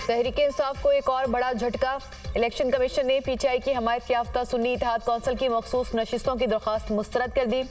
तहरीक इंसाफ को एक और बड़ा झटका। इलेक्शन कमीशन ने पीटीआई की हमायत याफ्ता सुन्नी इत्तेहाद कौंसिल की मखसूस नशिस्तों की दरख्वास्त मुस्तरद कर दी।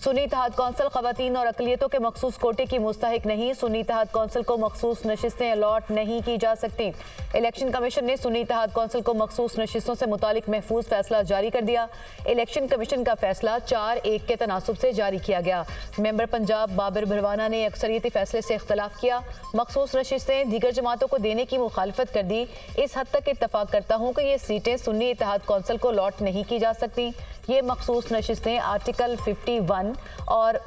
सुन्नी इत्तेहाद कौंसिल खवातीन और अकलियतों के मखसूस कोटे की मुस्तहिक नहीं। सुन्नी इत्तेहाद कौंसिल को मखसूस नशिस्तें अलॉट नहीं की जा सकती। इलेक्शन कमीशन ने सुन्नी इत्तेहाद कौंसिल को मखसूस नशिस्तों से मुतालिक महफूज फैसला जारी कर दिया। इलेक्शन कमीशन का फैसला 4-1 के तनासुब से जारी किया गया। मेंबर पंजाब बाबर भरवाना ने अक्सरियती फैसले से इख्तलाफ किया। मखसूस नशिस्तें दीगर जमातों को देने की मुखालफत कर दी। इस हद तक इत्तफाक करता हूँ कि ये सीटें सुन्नी इत्तेहाद कौंसिल को लॉट नहीं की जा सकती। ये मखसूस नशिस्तें आर्टिकल 51 और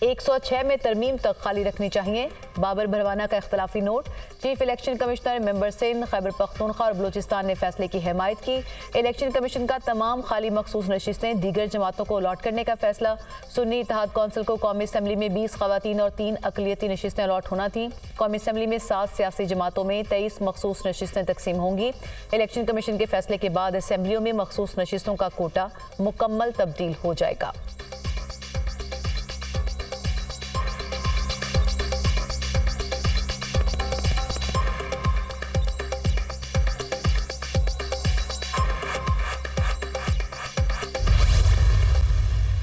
106 में तरमीम तक खाली रखनी चाहिए। बाबर भरवाना का इख्तलाफी note. Chief election commissioner member Sindh, Khyber Pakhtunkhwa और बलूचिस्तान ने फैसले की हिमायत की। इलेक्शन कमीशन का तमाम खाली मखसूस नशिस्तें दीगर जमातों को अलॉट करने का फैसला। सुन्नी इत्तेहाद कौंसिल को कौमी असम्बली में 20 खवातीन और 3 अकलियती नशिस्तें अलॉट होना थी। कौमी असम्बली में 7 सियासी जमातों में 23 मखसूस नशिस्तें तकसीम होंगी। इलेक्शन कमीशन के फैसले के बाद असम्बलियों में मखसूस नशिस्तों का कोटा मुकम्मल तब्दील हो जाएगा।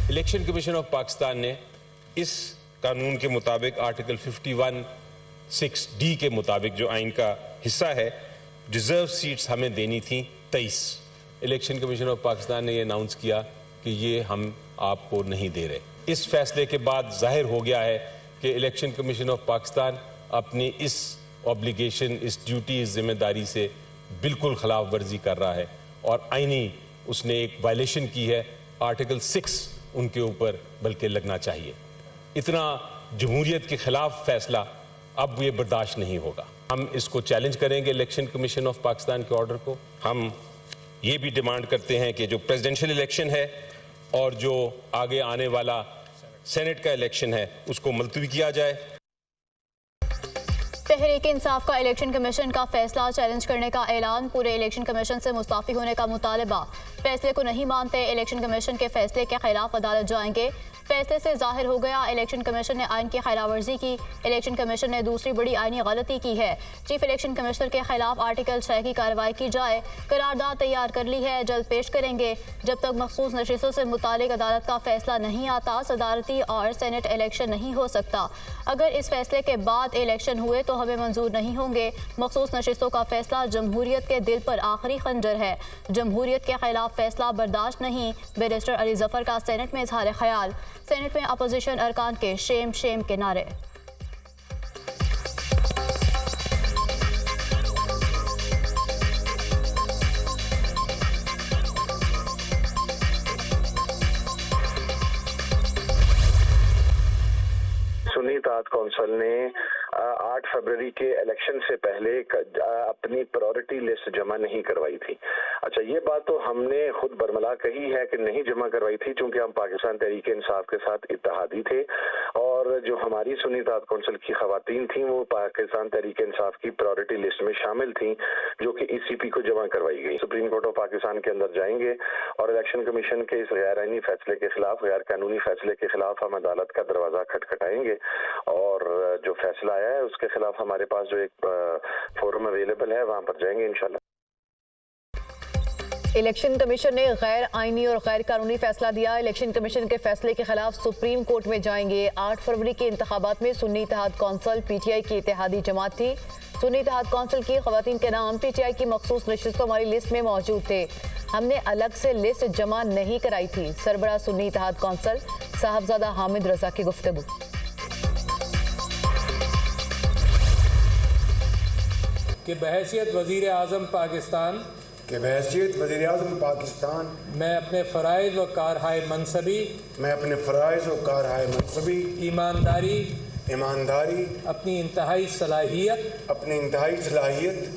इलेक्शन कमीशन ऑफ पाकिस्तान ने इस कानून के मुताबिक आर्टिकल 51(6)D के मुताबिक जो आइन का हिस्सा है, रिजर्व सीट्स हमें देनी थी 23। इलेक्शन कमीशन ऑफ पाकिस्तान ने ये अनाउंस किया कि ये हम आपको नहीं दे रहे। इस फैसले के बाद जाहिर हो गया है कि इलेक्शन कमीशन ऑफ पाकिस्तान अपनी इस ऑब्लिगेशन, इस ड्यूटी, इस जिम्मेदारी से बिल्कुल खिलाफ वर्जी कर रहा है और आईनी उसने एक वायलेशन की है। आर्टिकल 6 उनके ऊपर बल्कि लगना चाहिए। इतना जमहूरियत के खिलाफ फैसला अब ये बर्दाश्त नहीं होगा। हम इसको चैलेंज करेंगे इलेक्शन कमीशन ऑफ पाकिस्तान के ऑर्डर को। हम ये भी डिमांड करते हैं कि जो प्रेसिडेंशियल इलेक्शन है और जो आगे आने वाला सेनेट का इलेक्शन है उसको मुलतवी किया जाए। तहरीक इंसाफ का इलेक्शन कमीशन का फैसला चैलेंज करने का ऐलान। पूरे इलेक्शन कमीशन से मुस्ताफी होने का मुतालबा। फैसले को नहीं मानते इलेक्शन कमीशन के फैसले के खिलाफ अदालत जाएंगे। फैसले से जाहिर हो गया इलेक्शन कमीशन ने आइन की खिलाफ वर्जी की। इलेक्शन कमीशन ने दूसरी बड़ी आइनी गलती की है। चीफ इलेक्शन कमिश्नर के खिलाफ आर्टिकल 6 की कार्रवाई की जाए। करारदाद तैयार कर ली है, जल्द पेश करेंगे। जब तक मखसूस नशिस्तों से मुतालिक अदालत का फैसला नहीं आता, सदारती और सेनेट इलेक्शन नहीं हो सकता। अगर इस फैसले के बाद इलेक्शन हुए तो हमें मंजूर नहीं होंगे। मखसूस नशिस्तों का फैसला जमहूरियत के दिल पर आखिरी खंजर है। जमहूरियत के खिलाफ फैसला बर्दाश्त नहीं। बैरिस्टर अली जफर का सेनेट में इजहार ख्याल। सेनेट में अपोजिशन अरकान के शेम शेम के नारे। सुन्नी इत्तेहाद कौंसिल ने 8 फरवरी के इलेक्शन से पहले अपनी प्रायोरिटी लिस्ट जमा नहीं करवाई थी। अच्छा, ये बात तो हमने खुद बरमला कही है कि नहीं जमा करवाई थी क्योंकि हम पाकिस्तान तहरीक इंसाफ के साथ इत्तेहादी थे और जो हमारी सुन्नी इत्तेहाद कौंसिल की खवातीन थी वो पाकिस्तान तहरीक इंसाफ की प्रायोरिटी लिस्ट में शामिल थी, जो कि ECP को जमा करवाई गई। सुप्रीम कोर्ट ऑफ पाकिस्तान के अंदर जाएंगे और इलेक्शन कमीशन के इस गैर आईनी फैसले के खिलाफ, गैर कानूनी फैसले के खिलाफ हम अदालत का दरवाजा खटखटाएंगे और जो फैसला आया है उसके खिलाफ हमारे पास जो एक फोरम अवेलेबल है वहां पर जाएंगे इंशाल्लाह। इलेक्शन कमीशन ने गैर आईनी और गैर कानूनी फैसला दिया। इलेक्शन कमीशन के फैसले के खिलाफ सुप्रीम कोर्ट में जाएंगे। 8 फरवरी के इंतखाबात में सुन्नी इत्तेहाद कौंसिल PTI की इत्तेहादी जमात थी। सुन्नी इत्तेहाद कौंसिल की खवातीन के नाम PTI की मखसूस नशिस्तों हमारी लिस्ट में मौजूद थे। हमने अलग से लिस्ट जमा नहीं कराई थी। सरबराह सुन्नी इत्तेहाद कौंसिल साहबजादा हामिद रजा की गुफ्तगू। कि बहैसियत वज़ीर आज़म पाकिस्तान मैं अपने फ़राइज़ व कारहाय मनसबी ईमानदारी अपनी इंतहाई सलाहियत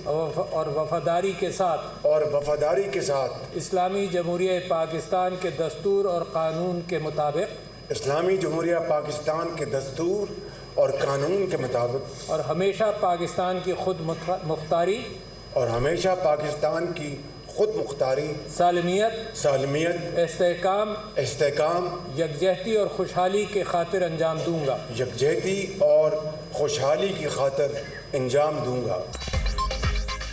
और वफादारी के साथ इस्लामी जमहूरिया पाकिस्तान के दस्तूर और कानून के मुताबिक और हमेशा पाकिस्तान की खुद मुख्तारी सालमियत इस्तेहकाम यकजहती और खुशहाली के खातिर अंजाम दूंगा।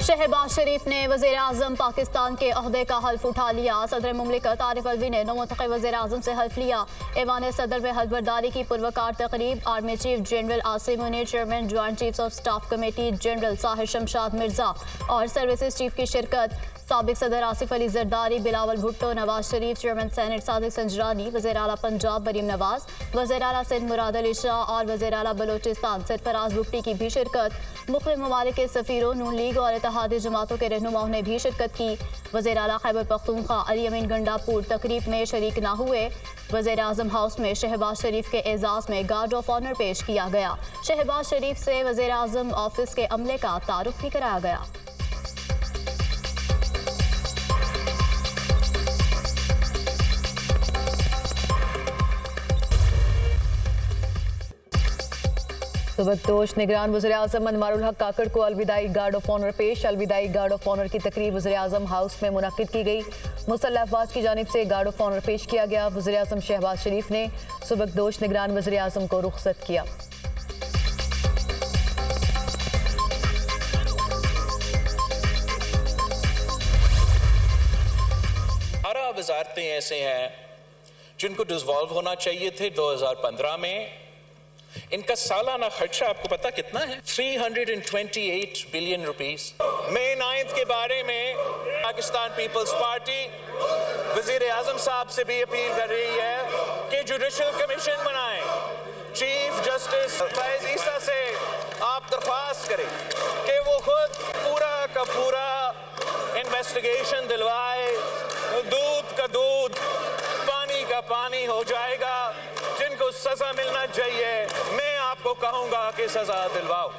शहबाज शरीफ ने वज़ीर आज़म पाकिस्तान के अहदे का हल्फ उठा लिया। सदर मुमलिकत आरिफ अलवी ने नौमुंतखब वज़ीर आज़म से हल्फ लिया। ऐवान सदर में हल्फबरदारी की पुरवकार तकरीब army chief general Asim Munir, chairman joint chiefs of staff committee general Sahir Shamshad Mirza और सर्विसेज चीफ की शिरकत। साबिक सदर आसिफ अली जरदारी, बिलावल भुट्टो, नवाज शरीफ, चेयरमैन सेनेट सादिक संजरानी, वज़ीर आला पंजाब मरीम नवाज, वज़ीर आला सिंध मुराद अली शाह और वज़ीर आला बलोचिस्तान सरफराज बुट्टी की भी शिरकत। मुख्तलिफ ममालिक के सफ़ीरों, नून लीग और इत्तेहादी जमातों के रहनुमाओं ने भी शिरकत की। वज़ीर आला खैबर पख्तूनख्वा अली अमीन गंडापुर तकरीब में शरीक न हुए। वज़ीर आज़म हाउस में शहबाज शरीफ के एजाज़ में गार्ड ऑफ ऑनर पेश किया गया। शहबाज शरीफ से वज़ीर आज़म ऑफिस के अमले का तारुफ भी कराया गया। सुबकदोश निगरान वज़ीर आज़म अनवारुल हक काकड़ को अलविदाई गार्ड ऑफ ऑनर पेश। अलविदाई गार्ड ऑफ ऑनर की तकरीब वज़ीर आज़म हाउस में मुनक्किद की गई। मुसल्लह अफवाज की जानिब से गार्ड ऑफ ऑनर पेश किया गया। वज़ीर आज़म शहबाज शरीफ ने सुबकदोश निगरान वज़ीर आज़म को रुखसत किया। 12 वजारतें ऐसे हैं जिनको डिसॉल्व होना चाहिए थे 2015 में। इनका सालाना खर्चा आपको पता कितना है? 328 बिलियन रुपीस। मई 9 के बारे में पाकिस्तान पीपल्स पार्टी वजीर आजम साहब से भी अपील कर रही है कि जुडिशल कमीशन बनाएं। चीफ जस्टिस फैज ईसा से आप दरख्वास्त करें कि वो खुद पूरा का पूरा इन्वेस्टिगेशन दिलवाए। दूध का दूध, पानी का पानी हो जाएगा। जिनको सजा मिलना चाहिए, मैं आपको कहूंगा कि सजा दिलवाओ।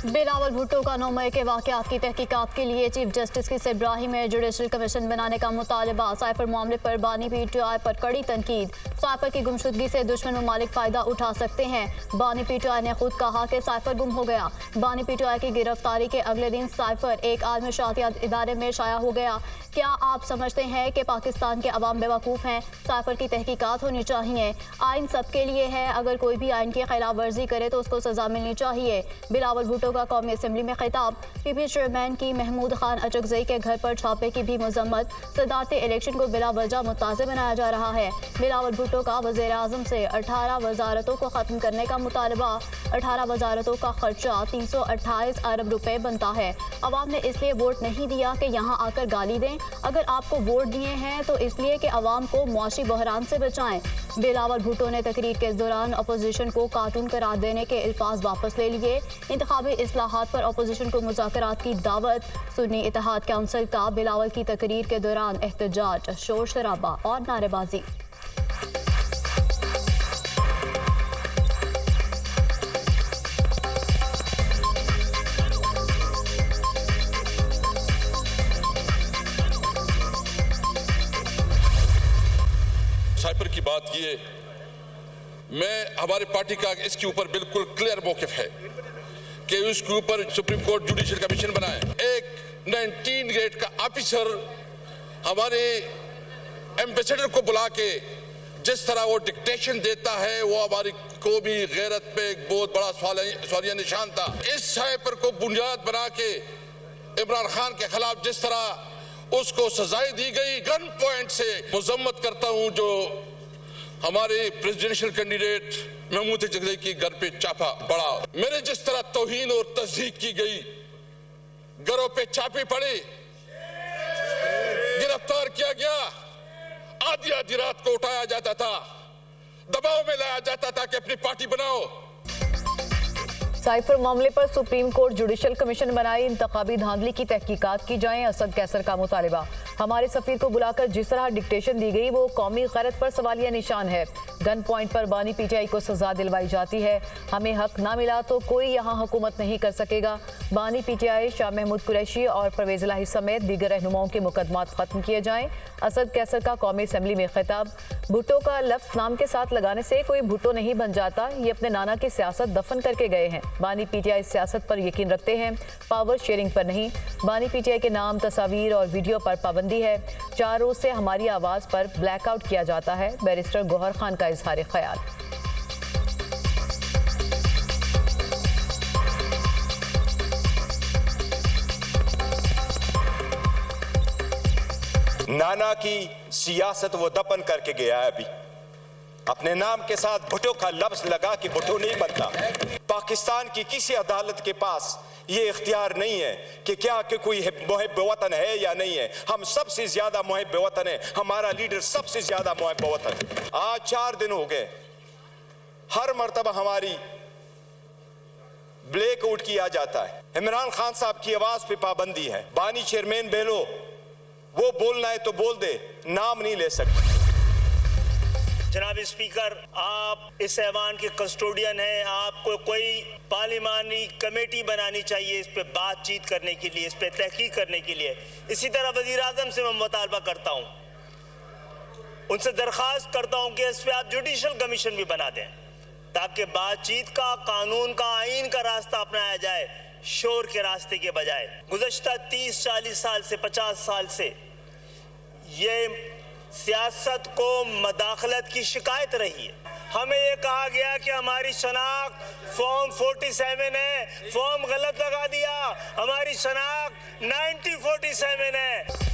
बिलावल भुट्टो का 9 मई के वाक़यात की तहकीकात के लिए चीफ जस्टिस की सरबराही में जुडिशल कमीशन बनाने का मुतालबा। साइफर मामले पर बानी PTI पर कड़ी तनकीद। साइफर की गुमशुदगी से दुश्मन ममालिक फ़ायदा उठा सकते हैं। बानी PTI ने खुद कहा कि साइफर गुम हो गया। बानी PTI की गिरफ्तारी के अगले दिन साइफर एक आलमी शातियात इदारे में शाया हो गया। क्या आप समझते हैं कि पाकिस्तान के अवाम बेवकूफ़ हैं? साइफर की तहकीकात होनी चाहिए। आइन सबके लिए है, अगर कोई भी आइन की खिलाफ वर्जी करे तो उसको सज़ा मिलनी चाहिए। बिलावल भुट्टो का कौमी असम्बली में खिताब। PP चेयरमैन की महमूद खान अचकजई के घर पर छापे की भी मजम्मत। सदारती इलेक्शन को बिला वजह मुताज़ बनाया जा रहा है। बिलावल भुट्टो का वज़ीर आज़म से 18 वजारतों को ख़त्म करने का मुतालबा। 18 वजारतों का खर्चा 328 अरब रुपए बनता है। अवाम ने इसलिए वोट नहीं दिया कि यहाँ आकर गाली दें। अगर आपको वोट दिए हैं तो इसलिए कि अवाम को मुआशी बहरान से बचाएं। बिलावल भुट्टो ने तकरीर के दौरान अपोजिशन को कार्टून करार देने के अल्फाज वापस ले लिए। इंतखाबी इस्लाहात पर अपोजिशन को मुज़ाकरात की दावत। सुन्नी इत्तेहाद काउंसिल का बिलावल की तकरीर के दौरान एहतजाज, शोर शराबा और नारेबाजी। साइफर की बात किए, मैं हमारे पार्टी का इसके ऊपर बिल्कुल क्लियर मौक़िफ़ है कि उसके ऊपर सुप्रीम कोर्ट जुडिशल कमीशन बनाए। एक 19 ग्रेड का ऑफिसर हमारे एम्बेसडर को बुला के जिस तरह वो डिक्टेशन देता है, वो हमारी कौमी गैरत पे एक बहुत बड़ा सवालिया निशान था। इस साइफर को बुनियाद बना के इमरान खान के खिलाफ जिस तरह उसको सजाएं दी गई, गन पॉइंट से मजम्मत करता हूं जो हमारे प्रेसिडेंशियल कैंडिडेट महमूद अचकजई के घर पे छापा पड़ा। मेरे जिस तरह तौहीन और तज़हीक की गई, घरों पे छापे पड़े, गिरफ्तार किया गया, आधी आधी रात को उठाया जाता था, दबाव में लाया जाता था कि अपनी पार्टी बनाओ। साइफर मामले पर सुप्रीम कोर्ट जुडिशल कमीशन बनाई। इंतखाबी धांधली की तहकीकात की जाए, असद कैसर का मुतालिबा। हमारे सफीर को बुलाकर जिस तरह डिक्टेशन दी गई वो कौमी गैरत पर सवालिया निशान है। गन पॉइंट पर बानी PTI को सजा दिलवाई जाती है। हमें हक ना मिला तो कोई यहाँ हुकूमत नहीं कर सकेगा। बानी PTI शाह महमूद कुरैशी और परवेज इलाही समेत दीगर रहनुमाओं के मुकदमात खत्म किए जाएं। असद कैसर का कौमी असम्बली में खिताब। भुट्टो का लफ्ज नाम के साथ लगाने से कोई भुट्टो नहीं बन जाता। ये अपने नाना की सियासत दफन करके गए हैं। बानी PTI सियासत पर यकीन रखते हैं, पावर शेयरिंग पर नहीं। बानी PTI के नाम, तस्वीर और वीडियो पर पाबंदी है। 4 रोज से हमारी आवाज़ पर ब्लैकआउट किया जाता है। बैरिस्टर गौहर खान का इजहार ख्याल। नाना की सियासत वो दफन करके गया है। अभी अपने नाम के साथ भुट्टो का लफ्ज लगा कि भुट्टो नहीं बनता। पाकिस्तान की किसी अदालत के पास ये इख्तियार नहीं है कि क्या कि कोई मुहिब वतन है या नहीं है। हम सबसे ज्यादा मुहिब वतन है, हमारा लीडर सबसे ज्यादा मुहिब वतन है। आज 4 दिन हो गए, हर मर्तबा हमारी ब्लैक आउट किया जाता है। इमरान खान साहब की आवाज पे पाबंदी है। बानी चेयरमैन बेलो, वो बोलना है तो बोल दे, नाम नहीं ले सकते। जनाब स्पीकर, आप इस ऐवान के कस्टोडियन हैं, आपको कोई पार्लिमानी कमेटी बनानी चाहिए इस पे बातचीत करने के लिए, इस पे तहकीक करने के लिए। इसी तरह वजीर आजम से मैं मुतालबा करता हूँ, उनसे दरख्वास्त करता हूँ कि इस पे आप जुडिशल कमीशन भी बना दें ताकि बातचीत का, कानून का, आइन का रास्ता अपनाया जाए, शोर के रास्ते के बजाय। गुज़श्ता 30-40 साल से, 50 साल से ये सियासत को मदाखलत की शिकायत रही है। हमें ये कहा गया कि हमारी शनाख्त फॉर्म 47 है, फॉर्म गलत लगा दिया, हमारी शनाख्त 9047 है।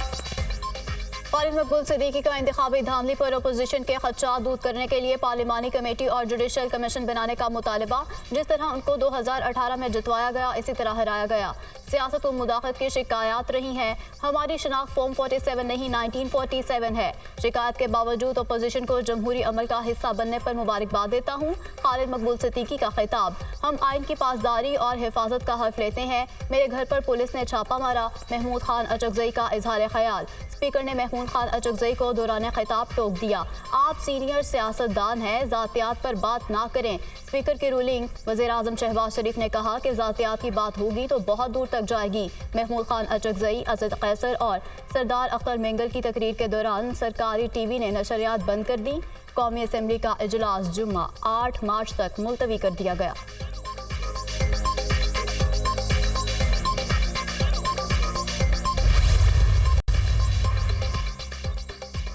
खालिद मकबूल सिद्दीकी का इंतखाबी धांधली पर अपोजिशन के खदशात दूर करने के लिए पार्लिमानी कमेटी और जुडिशल कमीशन बनाने का मुतालबा। जिस तरह उनको 2018 में जितवाया गया, इसी तरह हराया गया। सियासत और मुदाखलत की शिकायत रही हैं। हमारी शनाख्त फॉर्म 47 नहीं 1947 है। शिकायत के बावजूद अपोजिशन को जमहूरी अमल का हिस्सा बनने पर मुबारकबाद देता हूँ। खालिद मकबूल सिद्दीकी का खिताब। हम आइन की पासदारी और हिफाजत का हल्फ लेते हैं। मेरे घर पर पुलिस ने छापा मारा। महमूद खान अचकजई का इजहार ख्याल। स्पीकर ने महमूद खान अचकजई को दौरान खिताब टोक दिया। आप सीनियर सियासतदान हैं, जातियात पर बात ना करें। स्पीकर की रूलिंग। वज़ीर आज़म शहबाज शरीफ ने कहा कि जातियात की बात होगी तो बहुत दूर तक जाएगी। महमूद खान अचकजई, असद कैसर और सरदार अख्तर मेंगल की तकरीर के दौरान सरकारी टीवी ने नशरियात बंद कर दी। कौमी असम्बली का इजलास जुम्मा 8 मार्च तक मुलतवी कर दिया गया।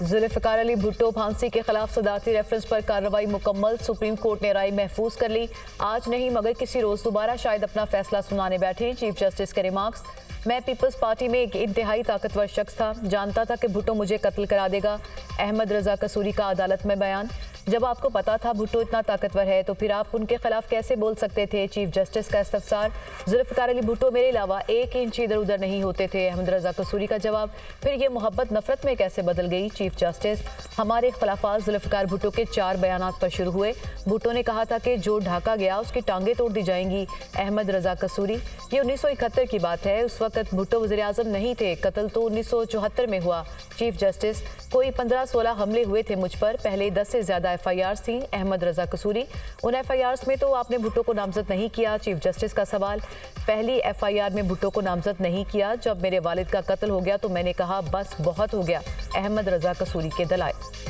जुल्फ़िकार अली भुट्टो फांसी के खिलाफ सदारती रेफरेंस पर कार्रवाई मुकम्मल। सुप्रीम कोर्ट ने राय महफूज कर ली। आज नहीं मगर किसी रोज दोबारा शायद अपना फैसला सुनाने बैठे। चीफ जस्टिस के रिमार्क्स। मैं पीपल्स पार्टी में एक इंतहाई ताकतवर शख्स था, जानता था कि भुट्टो मुझे कत्ल करा देगा। अहमद रजा कसूरी का अदालत में बयान। जब आपको पता था भुट्टो इतना ताकतवर है तो फिर आप उनके खिलाफ कैसे बोल सकते थे? चीफ जस्टिस का इस्तफसार। जुल्फ़िकार अली भुट्टो मेरे अलावा 1 इंच इधर उधर नहीं होते थे। अहमद रजा कसूरी का जवाब। फिर ये मोहब्बत नफरत में कैसे बदल गई? Chief justice. हमारे इख्तिलाफात जुल्फ़िकार भुट्टो के 4 बयानात पर शुरू हुए। भुट्टो ने कहा था कि जो ढाका गया उसकी टांगें तोड़ दी जाएंगी। अहमद रजा कसूरी। ये 1971 की बात है, उस वक्त भुट्टो वज़ीर आज़म नहीं थे। कत्ल तो 1974 में हुआ। Chief justice. कोई 15-16 हमले हुए थे मुझ पर, पहले 10 से ज्यादा FIRs थी। अहमद रजा कसूरी। उन FIRs में तो आपने भुट्टो को नामजद नहीं किया। चीफ जस्टिस का सवाल। पहली FIR में भुट्टो को नामजद नहीं किया। जब मेरे वालिद का कत्ल हो गया तो मैंने कहा बस बहुत हो गया। अहमद रजा कसूरी के दलाइल।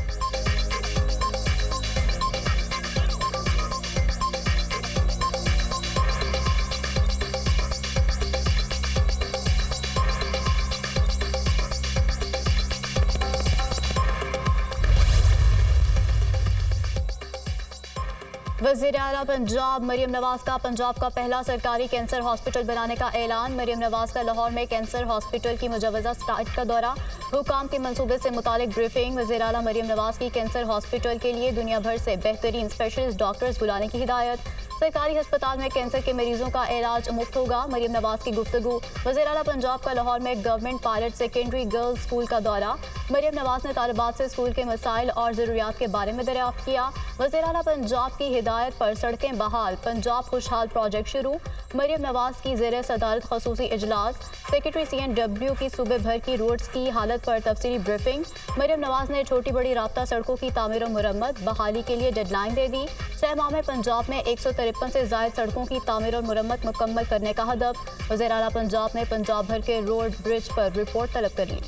वज़ीर आला पंजाब मरियम नवाज का पंजाब का पहला सरकारी कैंसर हॉस्पिटल बनाने का ऐलान। मरियम नवाज का लाहौर में कैंसर हॉस्पिटल की मुजव्वज़ा साइट का दौरा। हुकाम के मंसूबे से मुतालिक ब्रीफिंग। वज़ीर आला मरियम नवाज की कैंसर हॉस्पिटल के लिए दुनिया भर से बेहतरीन स्पेशलिस्ट डॉक्टर्स बुलाने की हिदायत। सरकारी अस्पताल में कैंसर के मरीजों का इलाज मुफ्त होगा। मरियम नवाज की गुफ्तगू। वज़ीर आला पंजाब का लाहौर में government pilot secondary girls school का दौरा। मरियम नवाज ने तालिबात से स्कूल के मसाइल और ज़रूरियात के बारे में दरियाफ्त किया। वज़ीर आला पंजाब की हिदायत पर सड़कें बहाल, पंजाब खुशहाल प्रोजेक्ट शुरू। मरियम नवाज की ज़ेर सदारत खसूसी इजलास। सेक्रेटरी CNW की सूबे भर की रोड्स की हालत पर तफसीली ब्रीफिंग। मरियम नवाज ने छोटी बड़ी राब्ता सड़कों की तामीर और मुरम्मत बहाली के लिए डेडलाइन दे दी। 6 माह में पंजाब में 153 से ज़ायद सड़कों की तामीर और मुरम्मत मुकम्मल करने का हदफ। वज़ीर आला पंजाब ने पंजाब भर के रोड ब्रिज पर रिपोर्ट तलब कर ली।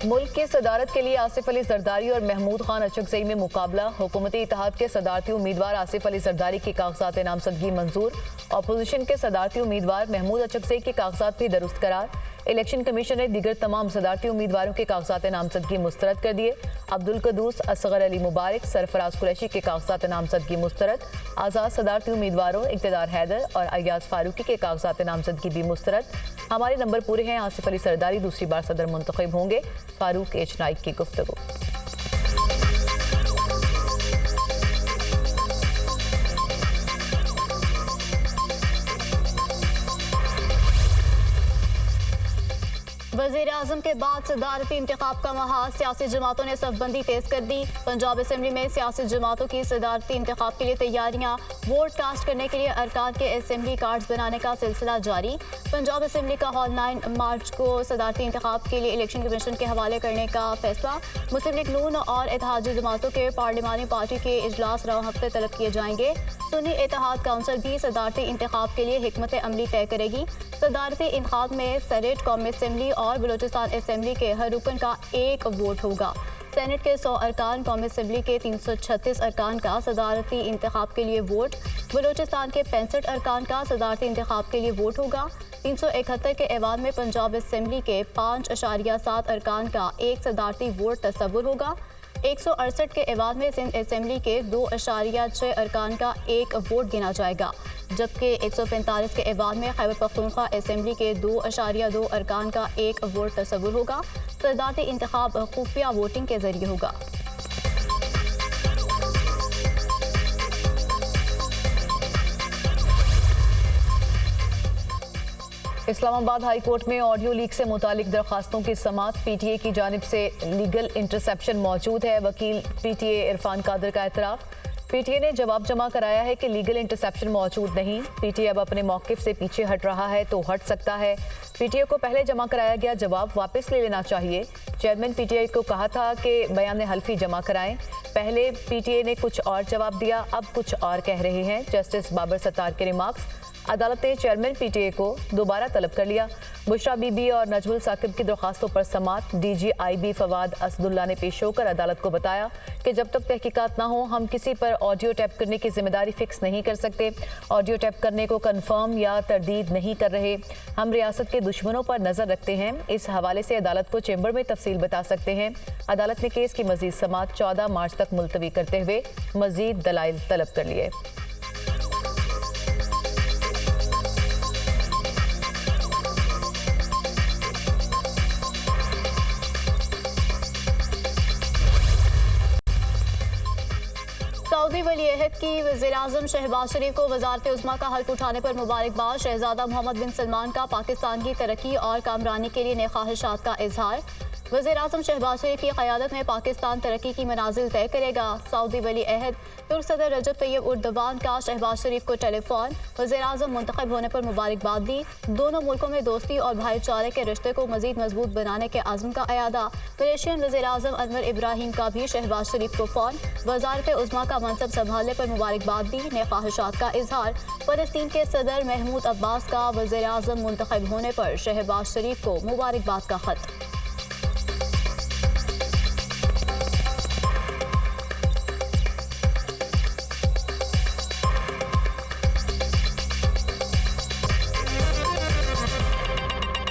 मुल्क की सदारत के लिए आसिफ अली जरदारी और महमूद खान अचकजई में मुकाबला। हुकूमती इत्तेहाद के सदारती उम्मीदवार आसिफ अली जरदारी की कागजात नामजदगी मंजूर। अपोजिशन के सदारती उम्मीदवार महमूद अचकजई के कागजात भी दुरुस्त करार। इलेक्शन कमीशन ने दीगर तमाम सदारती उम्मीदवारों के कागजात नामजदगी मुस्तरद कर दिए। अब्दुल कदूस, असगर अली मुबारक, सरफराज कुरैशी के कागजात नामजदगी मुस्तरद। आज़ाद सदारती उम्मीदवारों इक़्तिदार हैदर और अय्याज फारूकी के कागजात नामजदगी भी मुस्तरद। हमारे नंबर पूरे हैं। आसिफ अली सरदारी दूसरी बार सदर मुंतखब होंगे। फारूक एच नाइक की गुफ्तगू। वज़ीर आज़म के बाद सदारती इंतखाब का महाज, सियासी जमातों ने सफबंदी तेज कर दी। पंजाब असेंबली में सियासी जमातों की सदारती इंतखाब के लिए तैयारियां। वोट कास्ट करने के लिए अरकान के असेंबली कार्ड्स बनाने का सिलसिला जारी। पंजाब असेंबली का हॉल 9 मार्च को सदारती इंतखाब के लिए इलेक्शन कमीशन के हवाले करने का फैसला। मुस्लिम लीग नून और इत्तेहादी जमातों के पार्लिमानी पार्टी के इजलास रवा हफ्ते तलब किए जाएंगे। सुन्नी इत्तेहाद काउंसिल भी सदारती इंतखाब के लिए हिकमत अमली तय करेगी। सदारती इंतखाब में सेनेट, कौमी असेंबली और बलूचिस्तान असेंबली के हर रुकन का एक वोट होगा। सेनेट के 100 अरकान, कौमी असेंबली के 336 अरकान का सदारती इंतखाब के लिए वोट। बलूचिस्तान के 65 अरकान का सदारती इंतखाब के लिए वोट होगा। 371 के ऐवान में पंजाब असेंबली के 5.7 अरकान का एक सदारती वोट तस्वुर होगा। 168 के ऐवान में सिंध असेंबली के 2.6 अरकान का एक वोट गिना जाएगा, जबकि 145 के ऐवान में खैबर पख्तूनख्वा असेंबली के 2.2 अरकान का एक वोट तस्वुर होगा। सदारती इंतखाब खुफिया वोटिंग के जरिए होगा। इस्लामाबाद हाई कोर्ट में ऑडियो लीक से मुतालिक दरखास्तों की समाअत। पीटीए की जानिब से लीगल इंटरसेप्शन मौजूद है। वकील पीटीए इरफान कादर का एतराफ़। पीटीए ने जवाब जमा कराया है कि लीगल इंटरसेप्शन मौजूद नहीं। पीटीए अब अपने मौक़िफ़ से पीछे हट रहा है तो हट सकता है। पीटीए को पहले जमा कराया गया जवाब वापस ले लेना चाहिए। चेयरमैन पीटीए को कहा था कि बयान हल्फी जमा कराएं। पहले पीटीए ने कुछ और जवाब दिया, अब कुछ और कह रहे हैं। जस्टिस बाबर सत्तार के रिमार्क्स। अदालत ने चेयरमैन पीटीए को दोबारा तलब कर लिया। बुशरा बीबी और नजमुल साकिब की दरखास्तों पर समाअत। डीजीआईबी फवाद असदुल्ला ने पेश होकर अदालत को बताया कि जब तक तहकीकात ना हो हम किसी पर ऑडियो टैप करने की जिम्मेदारी फिक्स नहीं कर सकते। ऑडियो टैप करने को कंफर्म या तरदीद नहीं कर रहे। हम रियासत के दुश्मनों पर नजर रखते हैं। इस हवाले से अदालत को चेंबर में तफसील बता सकते हैं। अदालत ने केस की मजीद समाअत 14 मार्च तक मुलतवी करते हुए मजीद दलाइल तलब कर लिए। सऊदी वली अहद की वज़ीर-ए-आज़म शहबाज शरीफ को वज़ारत-ए-उज़्मा का हल्फ उठाने पर मुबारकबाद। शहजादा मोहम्मद बिन सलमान का पाकिस्तान की तरक्की और कामरानी के लिए नेक ख्वाहिशात का इजहार। वज़ीर-ए-आज़म शहबाज शरीफ की क़यादत में पाकिस्तान तरक्की की मनाजिल तय करेगा। सऊदी वली अहद तुर्क सदर रजब तैयब उर्दवान का शहबाज शरीफ को टेलीफोन। वज़ीर-ए-आज़म मुंतखब होने पर मुबारकबाद दी। दोनों मुल्कों में दोस्ती और भाईचारे के रिश्ते को मज़ीद मजबूत बनाने के आज़म का अयादा। मलेशियन वज़ीर-ए-आज़म अनवर इब्राहिम का भी शहबाज शरीफ को फ़ोन। वज़ारत-ए-उज़्मा का मनसब संभालने पर मुबारकबाद दी। नेक ख्वाहिशात का इजहार। फ़लस्तीन के सदर महमूद अब्बास का वज़ीर-ए-आज़म मुंतखब होने पर शहबाज शरीफ को मुबारकबाद का खत।